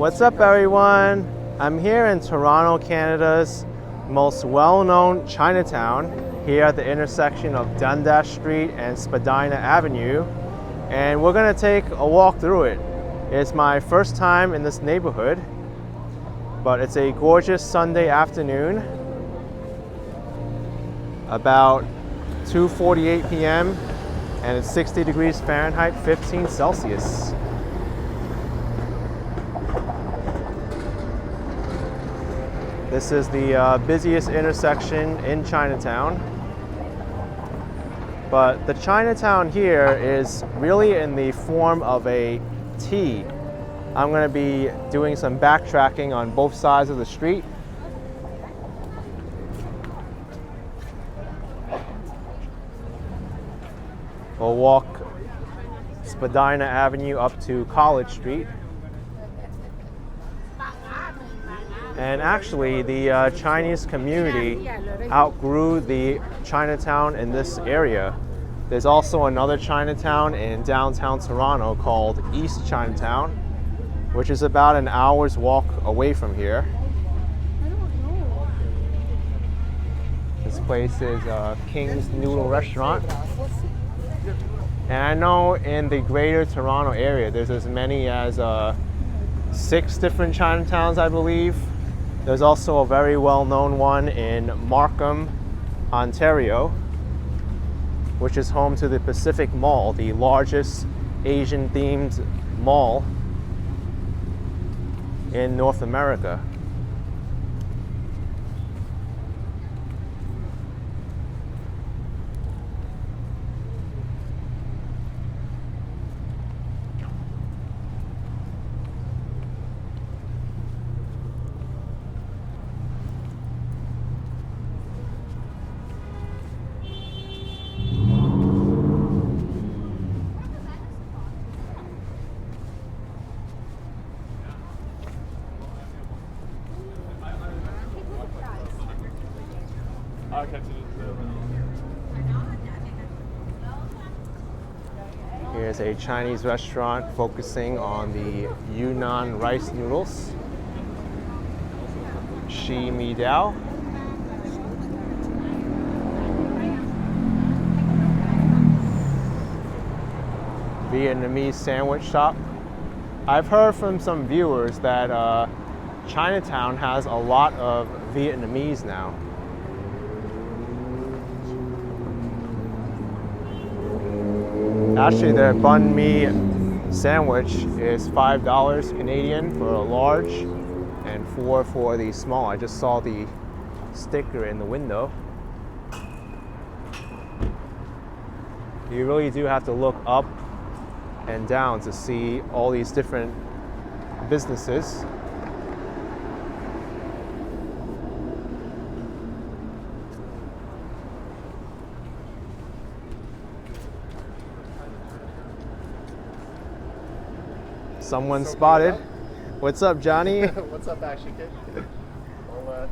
What's up, everyone? I'm here in Toronto, Canada's most well-known Chinatown, here at the intersection of Dundas Street and Spadina Avenue, and we're gonna take a walk through it. It's my first time in this neighborhood, but it's a gorgeous Sunday afternoon, about 2:48 p.m., and it's 60 degrees Fahrenheit, 15 Celsius. This is the busiest intersection in Chinatown. But the Chinatown here is really in the form of a T. I'm going to be doing some backtracking on both sides of the street. We'll walk Spadina Avenue up to College Street. And actually, the Chinese community outgrew the Chinatown in this area. There's also another Chinatown in downtown Toronto called East Chinatown, which is about an hour's walk away from here. This place is King's Noodle Restaurant. And I know in the greater Toronto area, there's as many as 6 different Chinatowns, I believe. There's also a very well-known one in Markham, Ontario, which is home to the Pacific Mall, the largest Asian-themed mall in North America. Here's a Chinese restaurant focusing on the Yunnan rice noodles. Shi Mi Dao. Vietnamese sandwich shop. I've heard from some viewers that Chinatown has a lot of Vietnamese now. Actually, their banh mi sandwich is $5 Canadian for a large and $4 for the small. I just saw the sticker in the window. You really do have to look up and down to see all these different businesses. Someone spotted. What's up, Johnny? What's up, ActionKid? I'll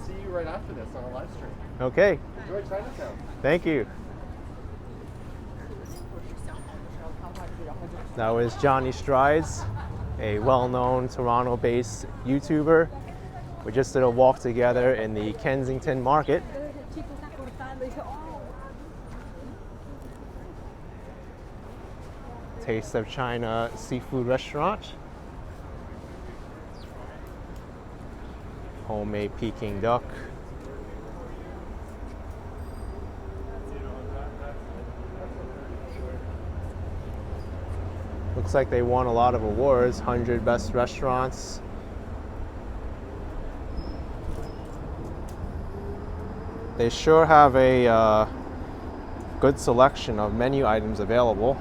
see you right after this on a live stream. Okay. Enjoy Chinatown. Thank you. That was Johnny Strides, a well-known Toronto-based YouTuber. We just did a walk together in the Kensington Market. Taste of China seafood restaurant. Homemade Peking duck. Looks like they won a lot of awards, 100 best restaurants. They sure have a good selection of menu items available.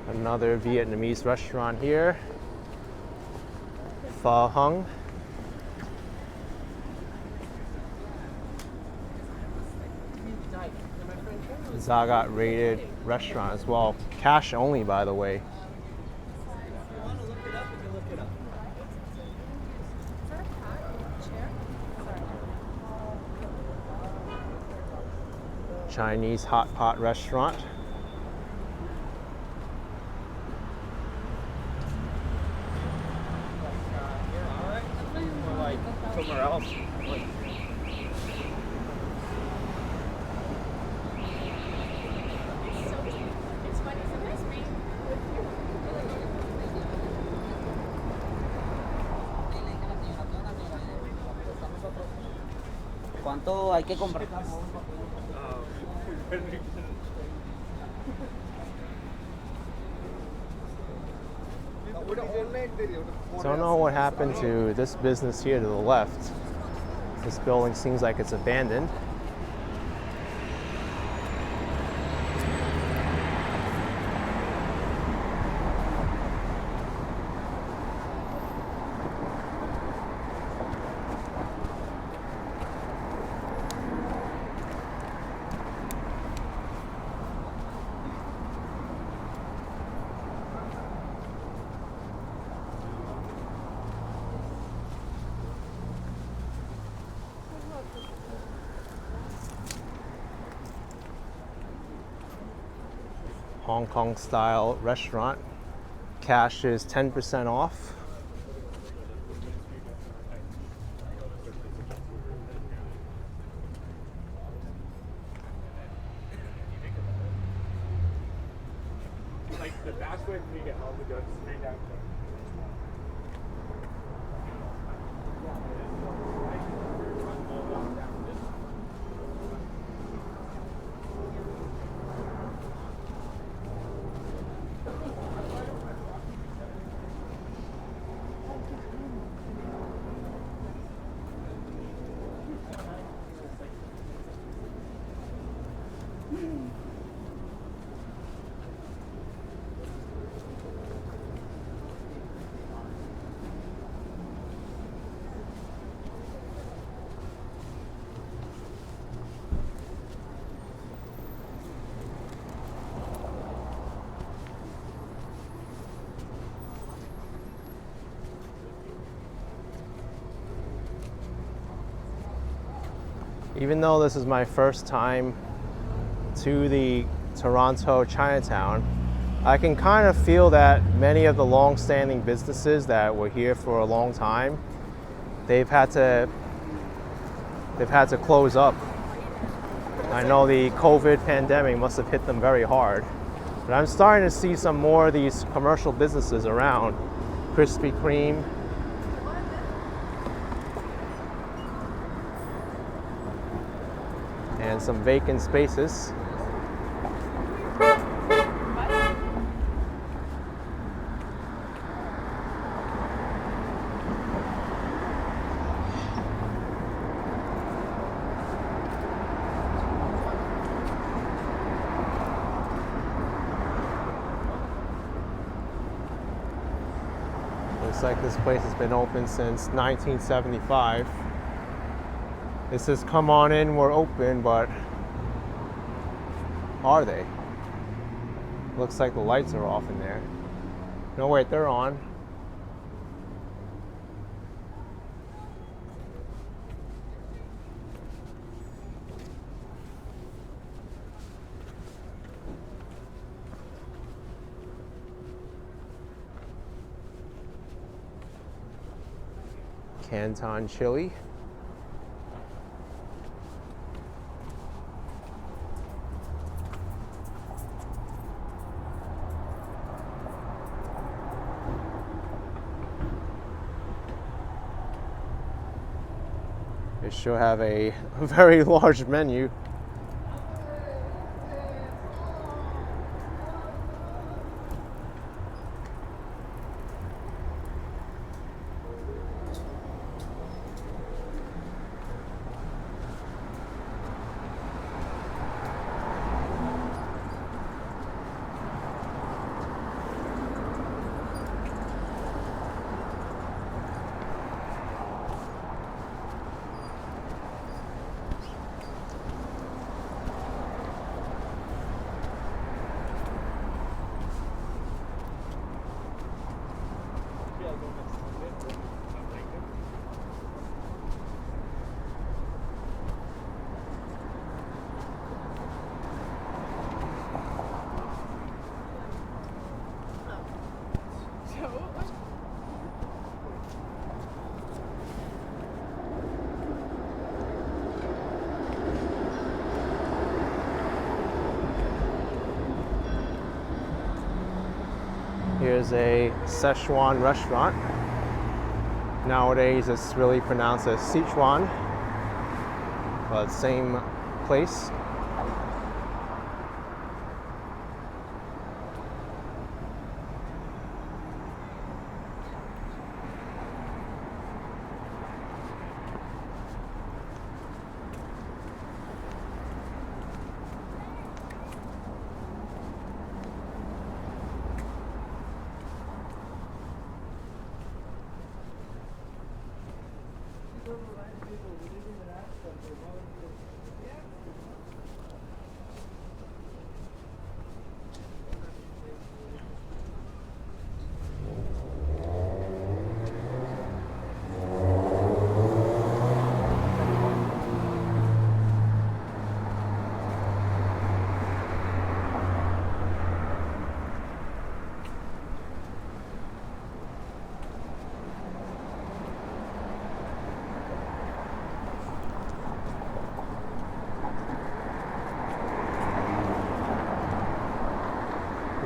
Another Vietnamese restaurant here. Pho Hung. Zagat rated restaurant as well. Cash only, by the way. Chinese hot pot restaurant. Somewhere else. ¿Cuánto hay que comprar? Don't know what happened to this business here to the left. This building seems like it's abandoned. Hong Kong style restaurant. Cash is 10% off. Like the fast way for you to get home to go straight down. Even though this is my first time to the Toronto Chinatown, I can kind of feel that many of the long-standing businesses that were here for a long time, they've had to close up. I know the COVID pandemic must have hit them very hard, but I'm starting to see some more of these commercial businesses around. Krispy Kreme. And some vacant spaces. Looks like this place has been open since 1975. It says, "Come on in, we're open," but are they? Looks like the lights are off in there. No, wait, they're on. Canton chili. They sure have a very large menu. Here's a Szechuan restaurant. Nowadays it's really pronounced as Sichuan, but same place.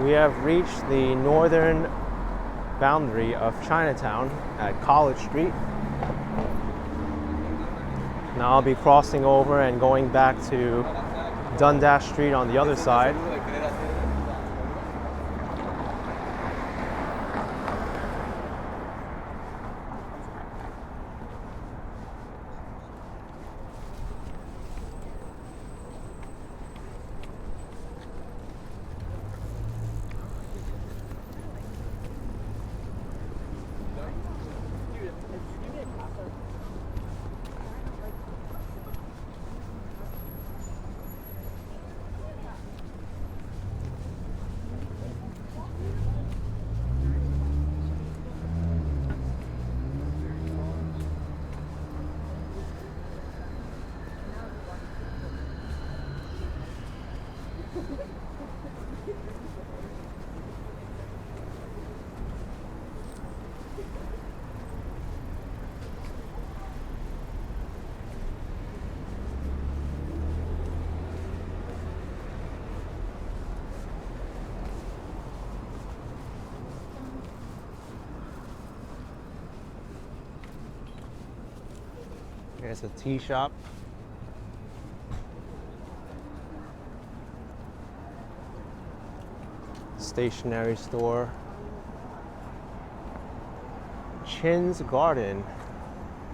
We have reached the northern boundary of Chinatown at College Street. Now I'll be crossing over and going back to Dundas Street on the other side. Here's a tea shop. Stationery store. Chin's Garden.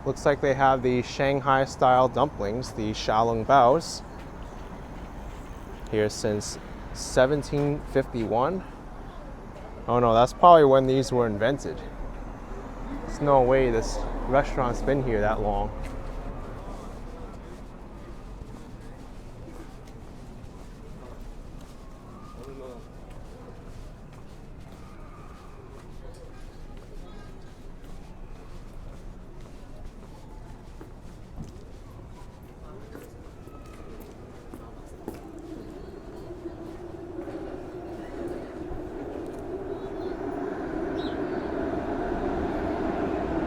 Looks like they have the Shanghai style dumplings, the Xiaolong Baos, here since 1751. Oh no, that's probably when these were invented. There's no way this restaurant's been here that long.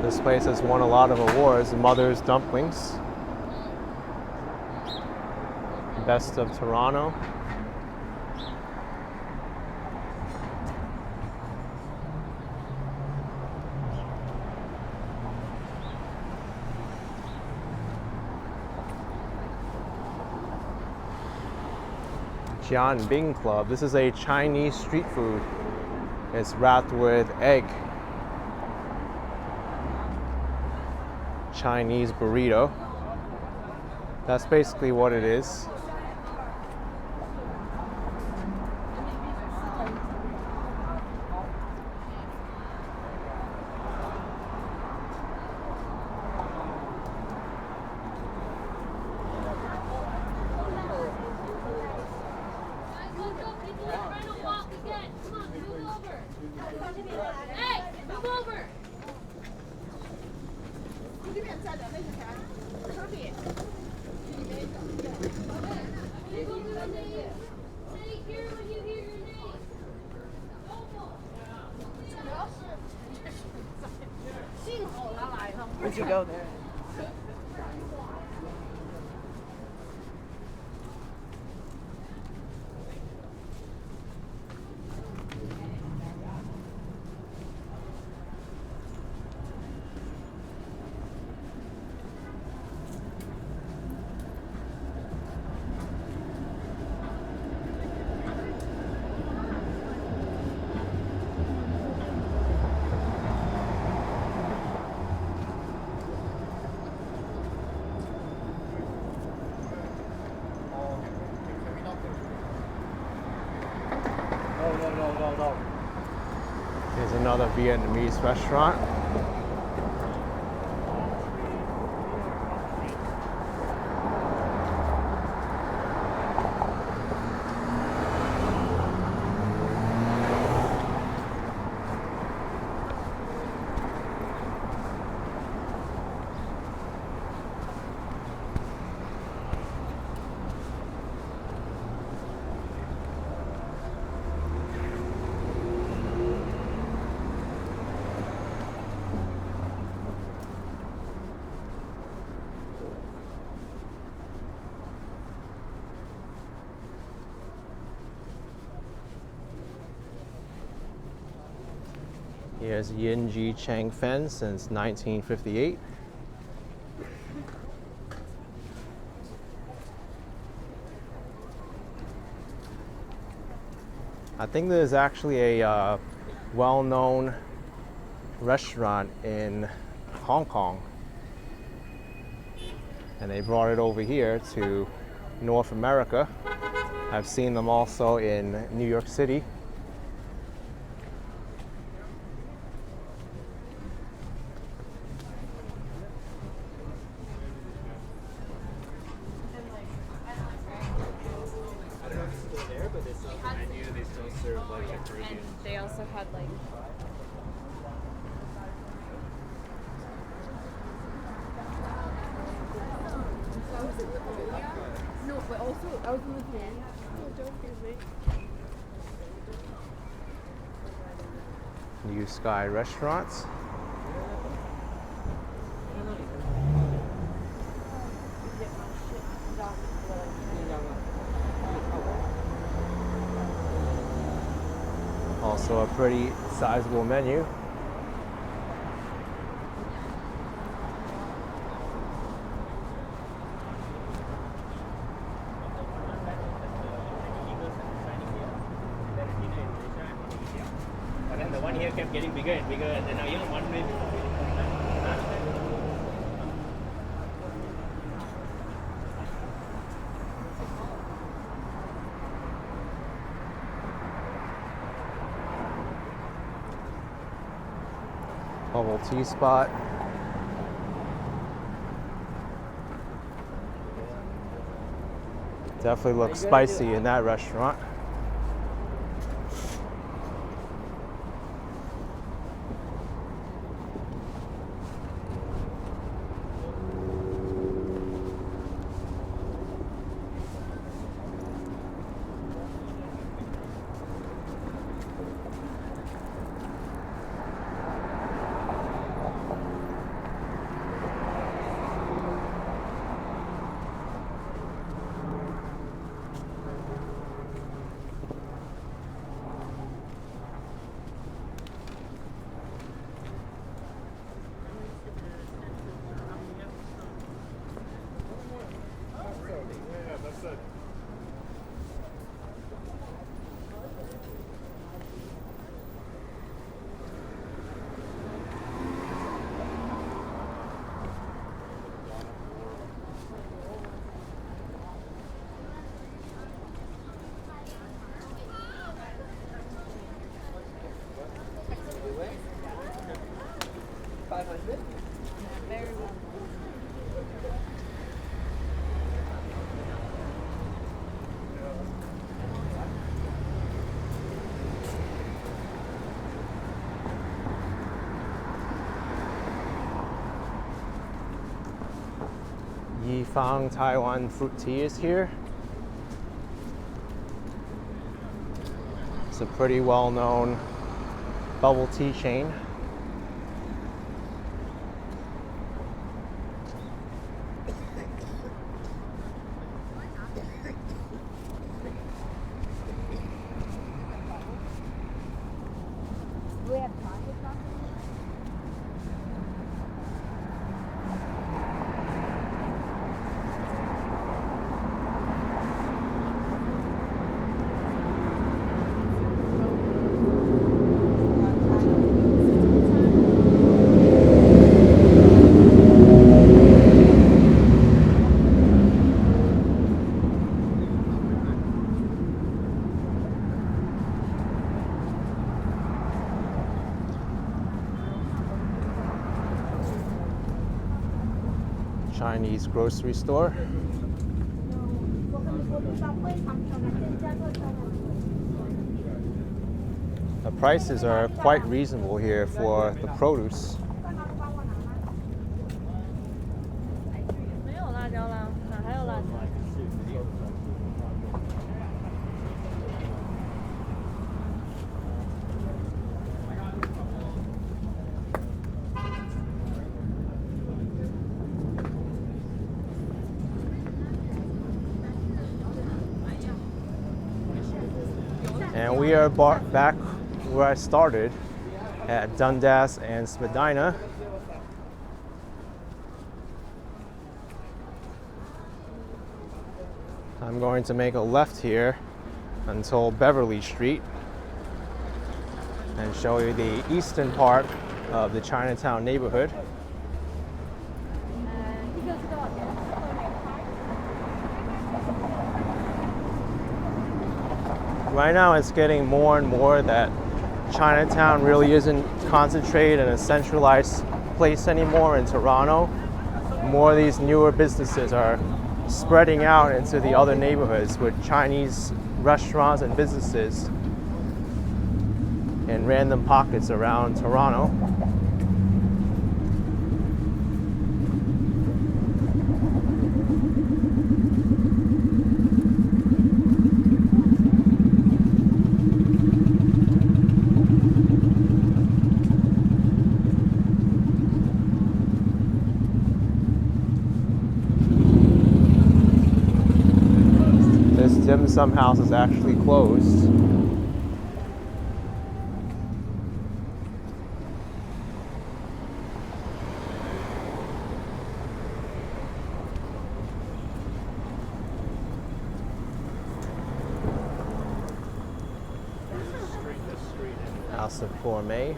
This place has won a lot of awards. Mother's Dumplings, Best of Toronto. Jianbing Club. This is a Chinese street food. It's wrapped with egg. Chinese burrito. That's basically what it is. Where'd you go there? There's another Vietnamese restaurant. Here's Yin Ji Chang Fen since 1958. I think there's actually a well-known restaurant in Hong Kong, and they brought it over here to North America. I've seen them also in New York City. And they also had like no, but also I was in Lithuania. New Sky Restaurants. Also a pretty sizable menu. But then the one here kept getting bigger and bigger, and then now you know one way. Bubble tea spot. Definitely looks spicy in that restaurant. very well. Yifang Taiwan fruit tea is here. It's a pretty well-known bubble tea chain. Do we have pockets on? Chinese grocery store. The prices are quite reasonable here for the produce. 没有辣椒了，哪还有辣椒？ And we are back where I started at Dundas and Spadina. I'm going to make a left here until Beverly Street and show you the eastern part of the Chinatown neighborhood. Right now it's getting more and more that Chinatown really isn't concentrated in a centralized place anymore in Toronto. More of these newer businesses are spreading out into the other neighborhoods with Chinese restaurants and businesses in random pockets around Toronto. Dim Sum house is actually closed. House of Gourmet,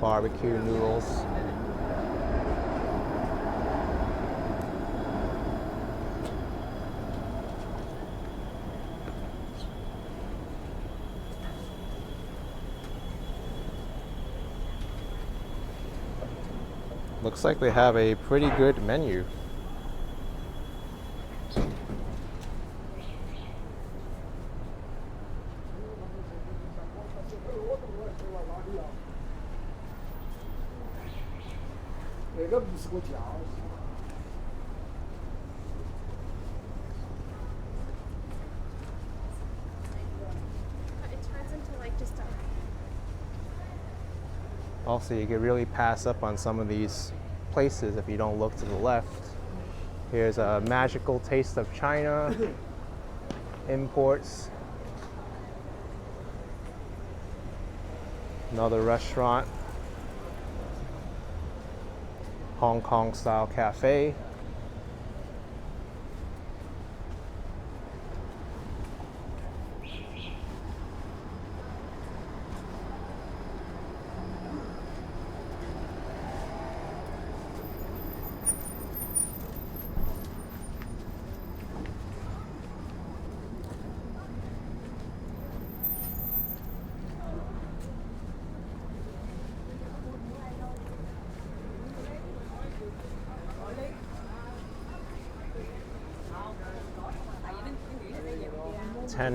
barbecue noodles. Looks like they have a pretty good menu. It turns into like just a. Also, you could really pass up on some of these places if you don't look to the left. Here's a Magical Taste of China, imports. Another restaurant, Hong Kong style cafe.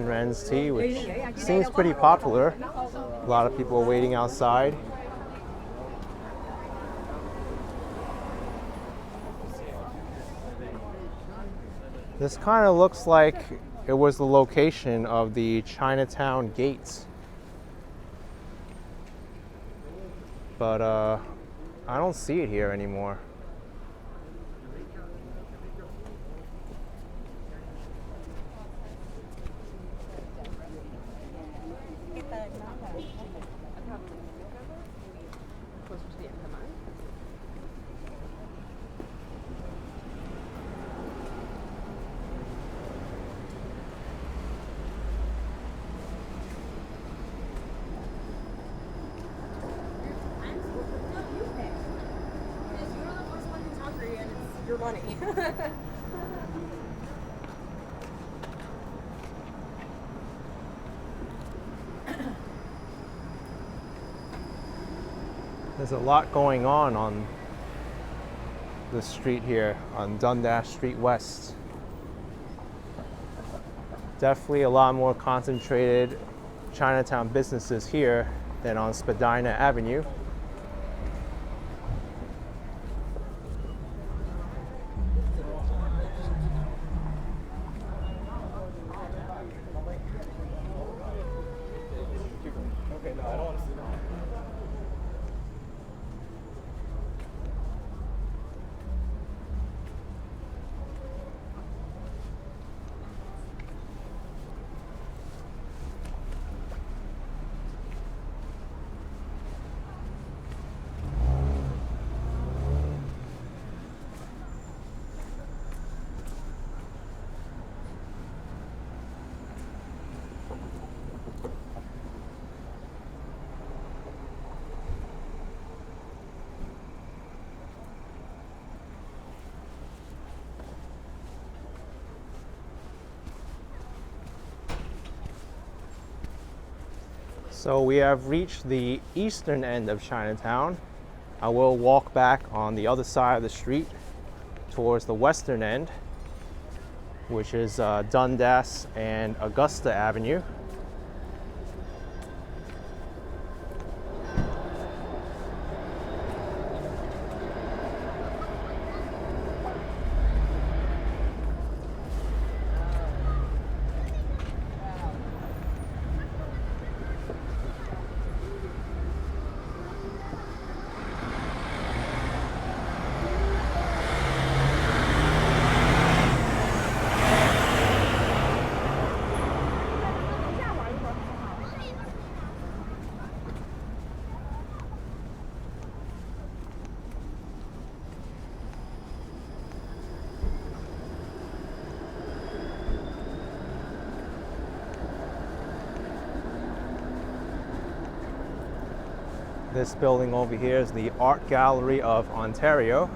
Ren's tea, which seems pretty popular. A lot of people waiting outside. This kind of looks like it was the location of the Chinatown gates. But I don't see it here anymore. Your money. There's a lot going on the street here on Dundas Street West. Definitely a lot more concentrated Chinatown businesses here than on Spadina Avenue. So we have reached the eastern end of Chinatown. I will walk back on the other side of the street towards the western end, which is Dundas and Augusta Avenue. This building over here is the Art Gallery of Ontario.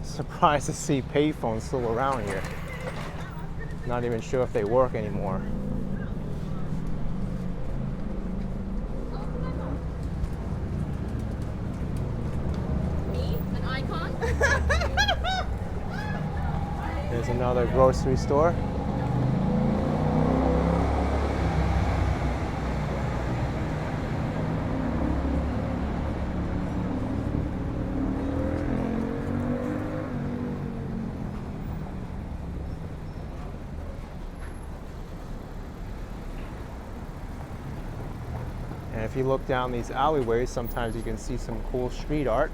Surprised to see payphones still around here. Not even sure if they work anymore. Me? An icon? There's another grocery store. And if you look down these alleyways, sometimes you can see some cool street art.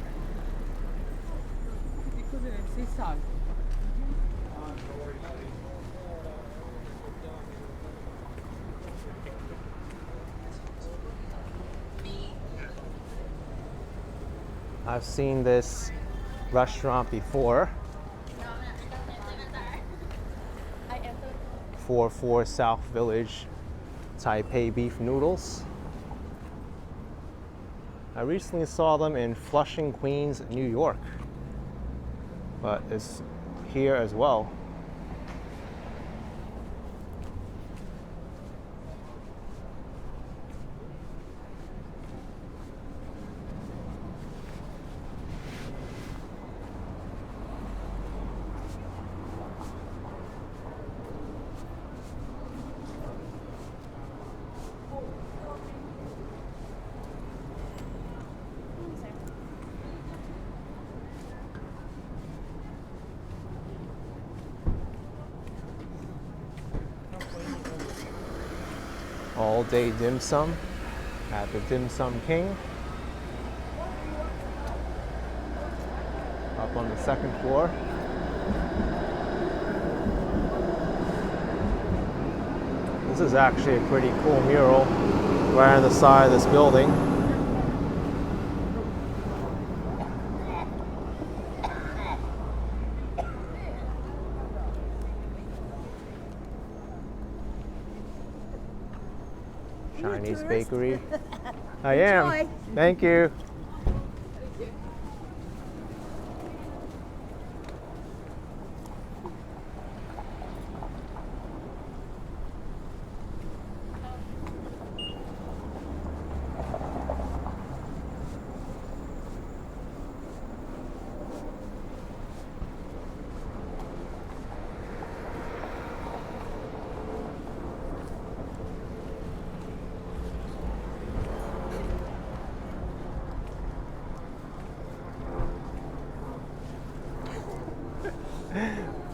I've seen this restaurant before. 44 South Village Taipei beef noodles. I recently saw them in Flushing, Queens, New York, but it's here as well. All day dim sum at the Dim Sum King. Up on the second floor. This is actually a pretty cool mural right on the side of this building. Chinese bakery. I am. Thank you.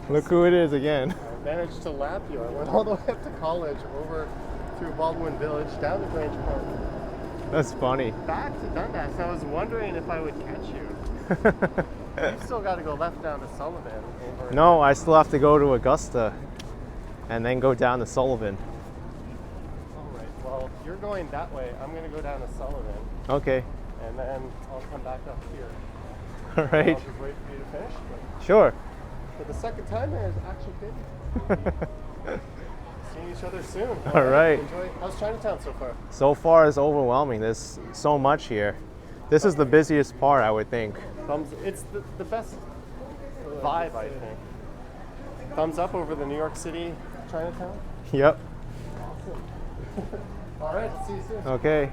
Look who it is again. I managed to lap you. I went all the way up to college, over through Baldwin Village, down to Grange Park, That's funny. back to Dundas. I was wondering if I would catch you. You've still got to go left down to Sullivan. Over No, I still have to go to Augusta and then go down to Sullivan. All right. Well, you're going that way. I'm going to go down to Sullivan, Okay. and then I'll come back up here. All right. I'll just wait for you to finish. But Sure. for the second time, there's ActionKid. Seeing each other soon. All right. Enjoy. How's Chinatown so far? So far, it's overwhelming. There's so much here. This is the busiest part, I would think. It's the best vibe, I think. Thumbs up over the New York City Chinatown. Yep. All right, see you soon. Okay.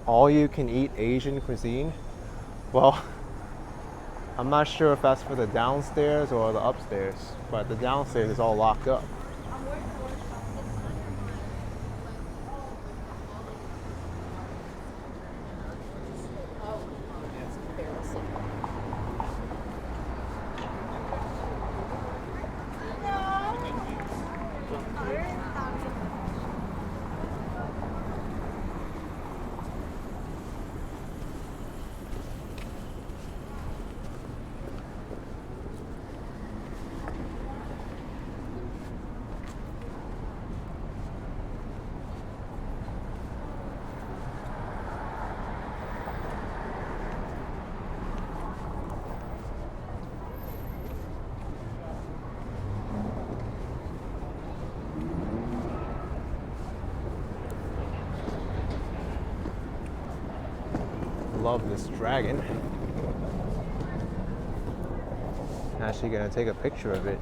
All you can eat Asian cuisine? Well, I'm not sure if that's for the downstairs or the upstairs, but the downstairs is all locked up. Love this dragon. Actually gonna take a picture of it.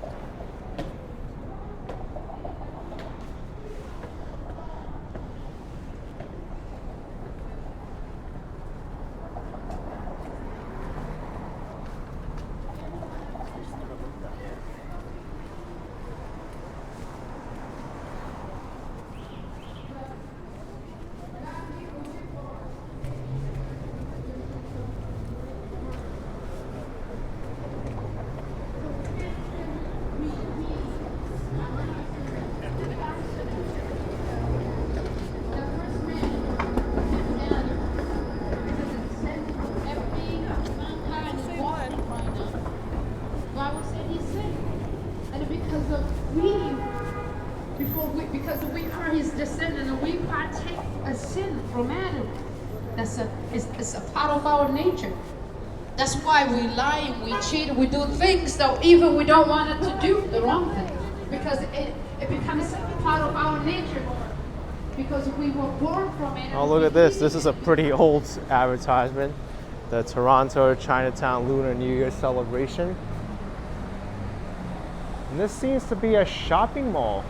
Because we are his descendant and we partake a sin from Adam. It's a part of our nature. That's why we lie, we cheat, we do things that even we don't want it to do, the wrong thing. Because it becomes part of our nature. Because we were born from it. Oh, look at this. This is a pretty old advertisement. The Toronto Chinatown Lunar New Year celebration. And this seems to be a shopping mall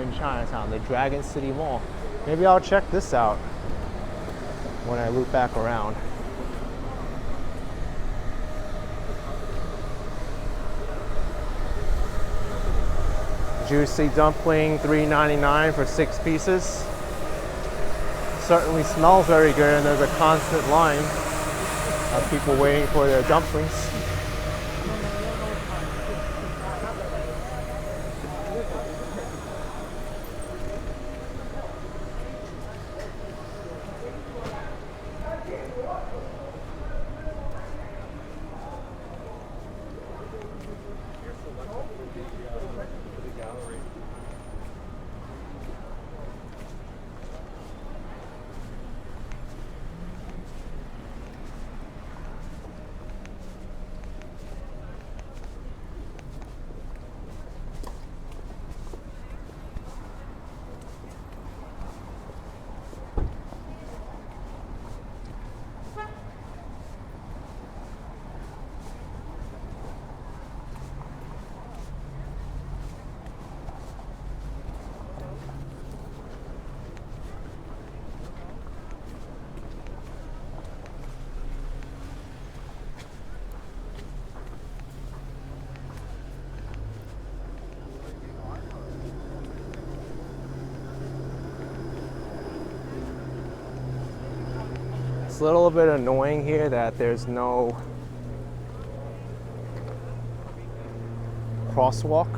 in Chinatown, the Dragon City Mall. Maybe I'll check this out when I loop back around. Juicy dumpling, $3.99 for 6 pieces. Certainly smells very good, and there's a constant line of people waiting for their dumplings. a little bit annoying here that there's no crosswalk.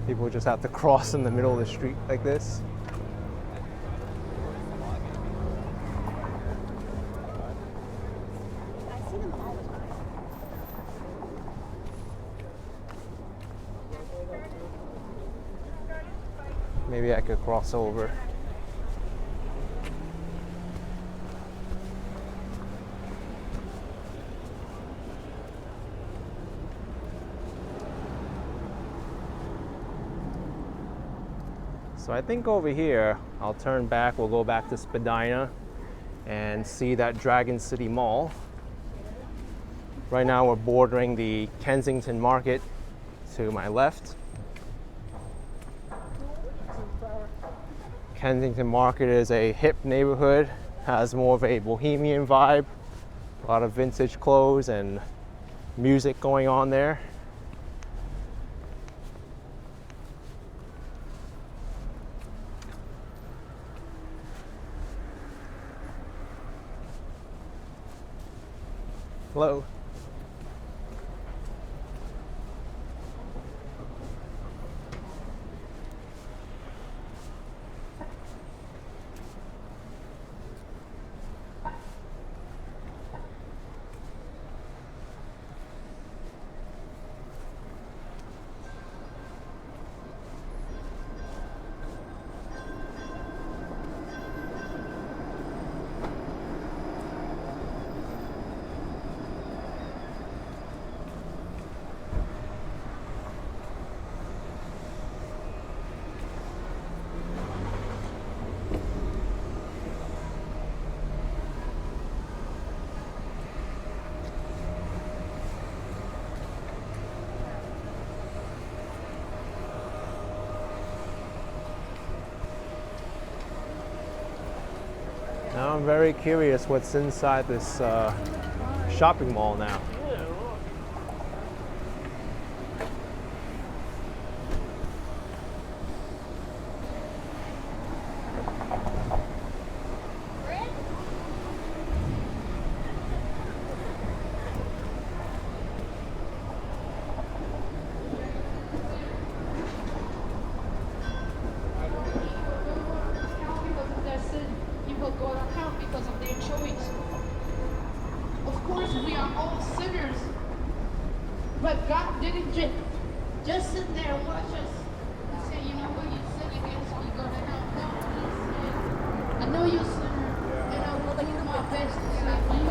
People just have to cross in the middle of the street like this. Maybe I could cross over. So I think over here, I'll turn back, we'll go back to Spadina and see that Dragon City Mall. Right now we're bordering the Kensington Market to my left. Kensington Market is a hip neighborhood, has more of a bohemian vibe, a lot of vintage clothes and music going on there. Hello. Now I'm very curious what's inside this shopping mall now. But God didn't just sit there and watch us and say, you know what, you sin against me, go to hell. No, he said, I know you're a sinner, and I will do my best to save you.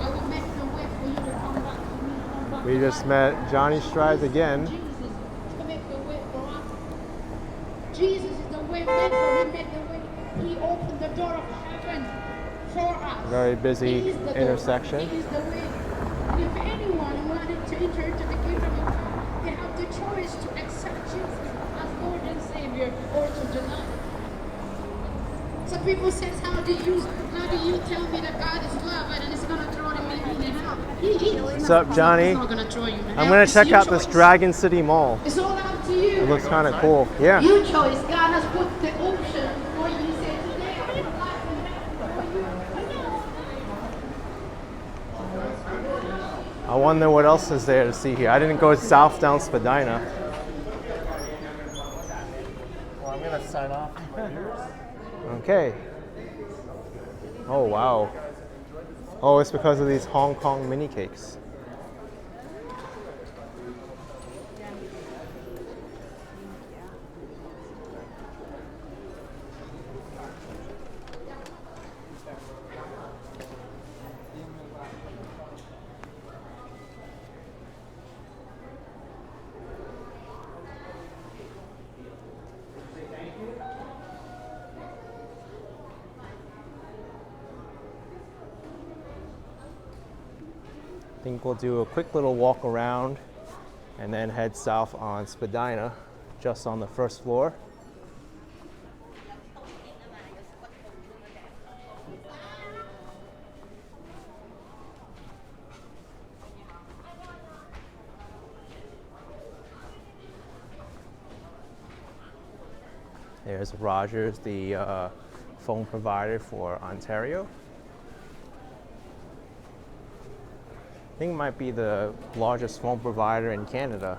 I will make the way for you to come back to me. Come back We just met Johnny Strides again. Jesus to make the way for us. Jesus is the way maker. He made the way. He opened the door of heaven for us. Very busy He is the intersection. Door. He is the way. And if anyone wanted to enter into the kingdom of God, they have the choice to accept Jesus as Lord and Savior or to deny. Some people say, how do you tell me that God is love and it's going to throw me in hell? He is. What's up, Johnny? He's not going to throw you in hell. I'm going to It's check your out this choice. Dragon City Mall. It's all up to you. It looks kind of cool. Yeah. Your choice. God has put the option for you. He said, today I put life and death for you. I wonder what else is there to see here. I didn't go south down Spadina. Well, I'm gonna sign off my viewers. Okay. Oh, wow. Oh, it's because of these Hong Kong mini cakes. I think we'll do a quick little walk around and then head south on Spadina, just on the first floor. There's Rogers, the phone provider for Ontario. think it might be the largest phone provider in Canada.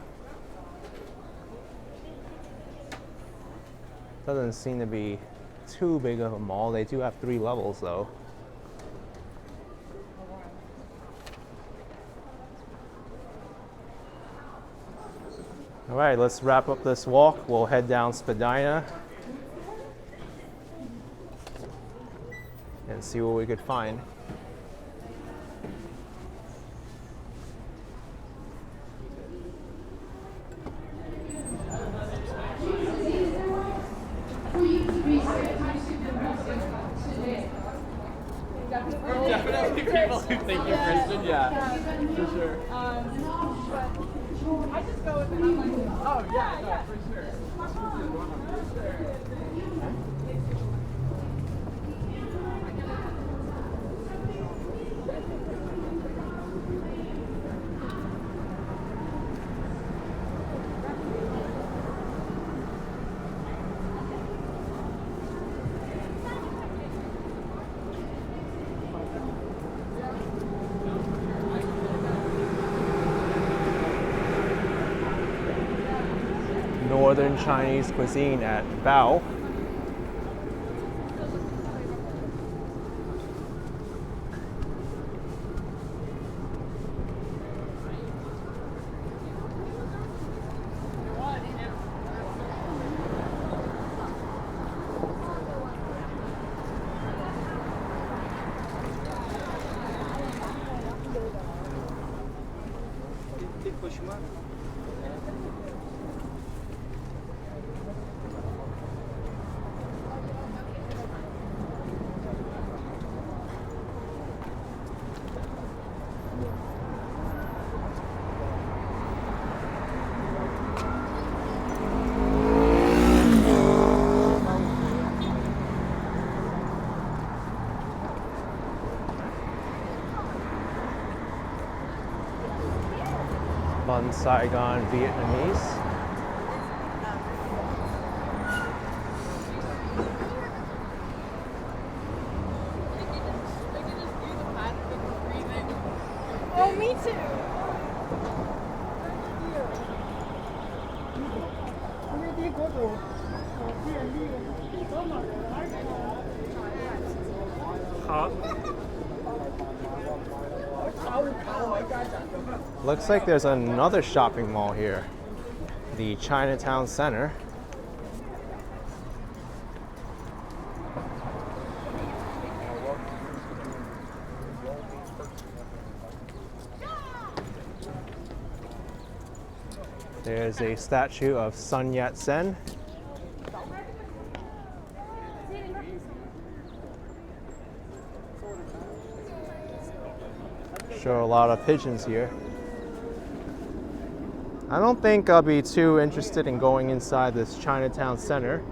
Doesn't seem to be too big of a mall. They do have 3 levels though. All right, let's wrap up this walk. We'll head down Spadina and see what we could find. Definitely people who think you're Christian, yeah, for sure. I just go with it. I'm like, Oh yeah, no, for sure. Northern Chinese cuisine at Bao. Bun Saigon Vietnamese. oh, me too. Looks like there's another shopping mall here, the Chinatown Center. There's a statue of Sun Yat-sen. Show a lot of pigeons here. I don't think I'll be too interested in going inside this Chinatown Center.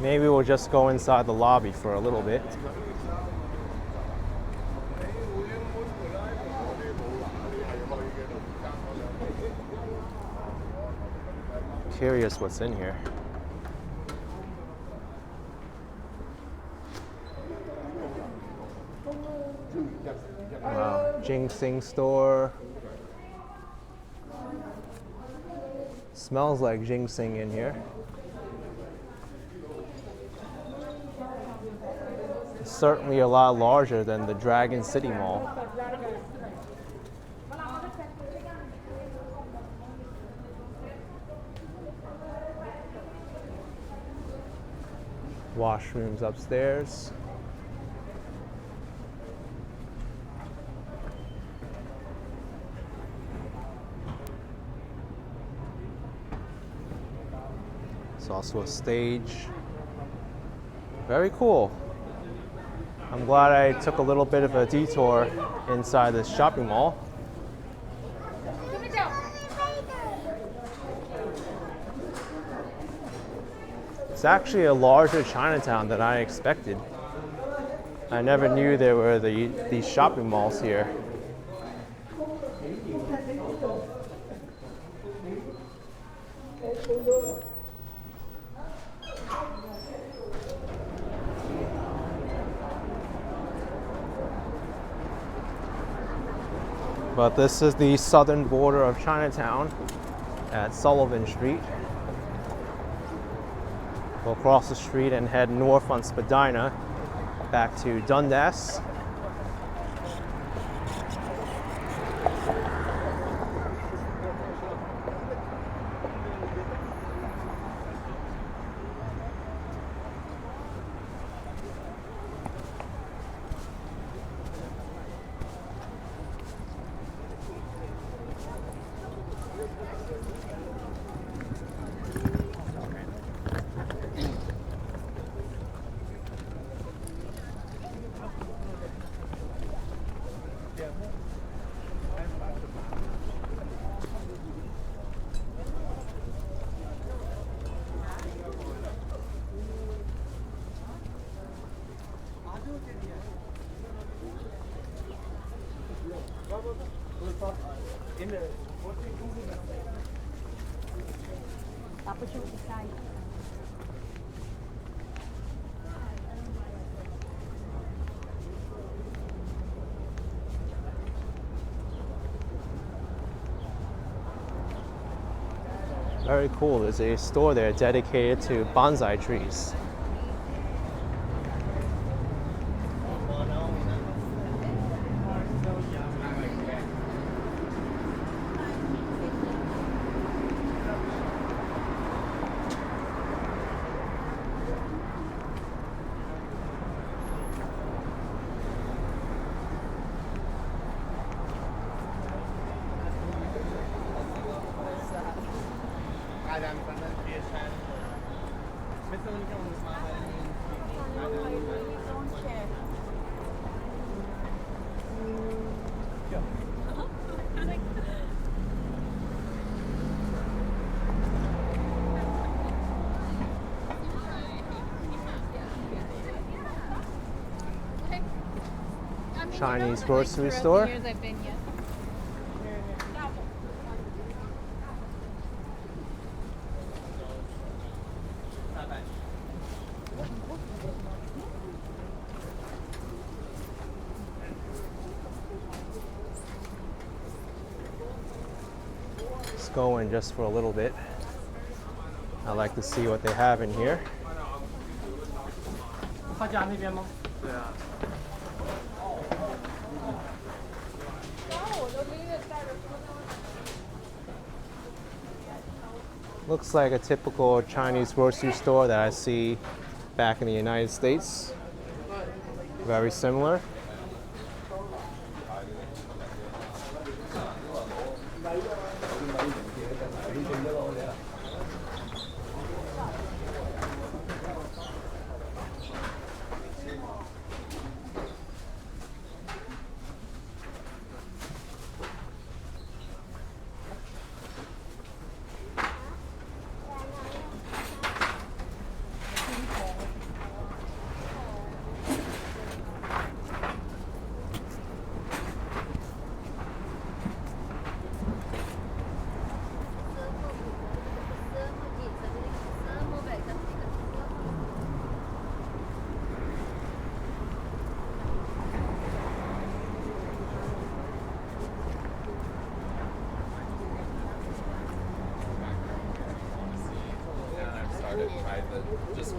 Maybe we'll just go inside the lobby for a little bit. Curious what's in here. Wow, ginseng store. Smells like ginseng in here. It's certainly a lot larger than the Dragon City Mall. Washrooms upstairs. There's also a stage. Very cool. I'm glad I took a little bit of a detour inside this shopping mall. It's actually a larger Chinatown than I expected. I never knew there were these shopping malls here. But this is the southern border of Chinatown at Sullivan Street. We'll cross the street and head north on Spadina back to Dundas. Very cool. There's a store there dedicated to bonsai trees. Chinese grocery store. Let's go in just for a little bit. I like to see what they have in here. Looks like a typical Chinese grocery store that I see back in the United States. Very similar.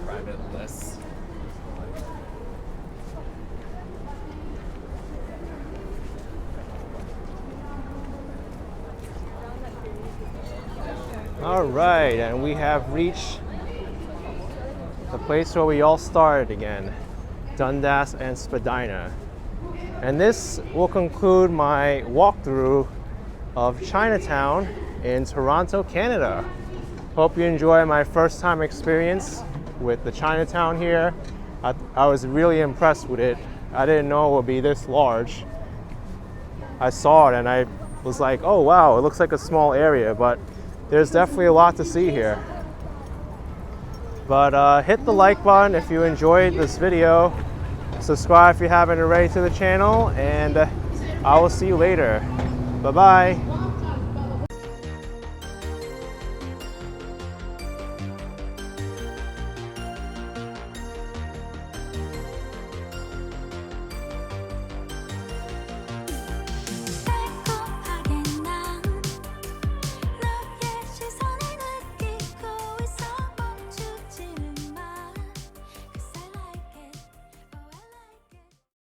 Private lists. All right, and we have reached the place where we all started again, Dundas and Spadina. And this will conclude my walkthrough of Chinatown in Toronto, Canada. Hope you enjoy my first time experience with the Chinatown here. I was really impressed with it. I didn't know it would be this large. I saw it and I was like, oh wow, it looks like a small area, but there's definitely a lot to see here. But hit the like button if you enjoyed this video. Subscribe if you haven't already to the channel, and I will see you later. Bye-bye.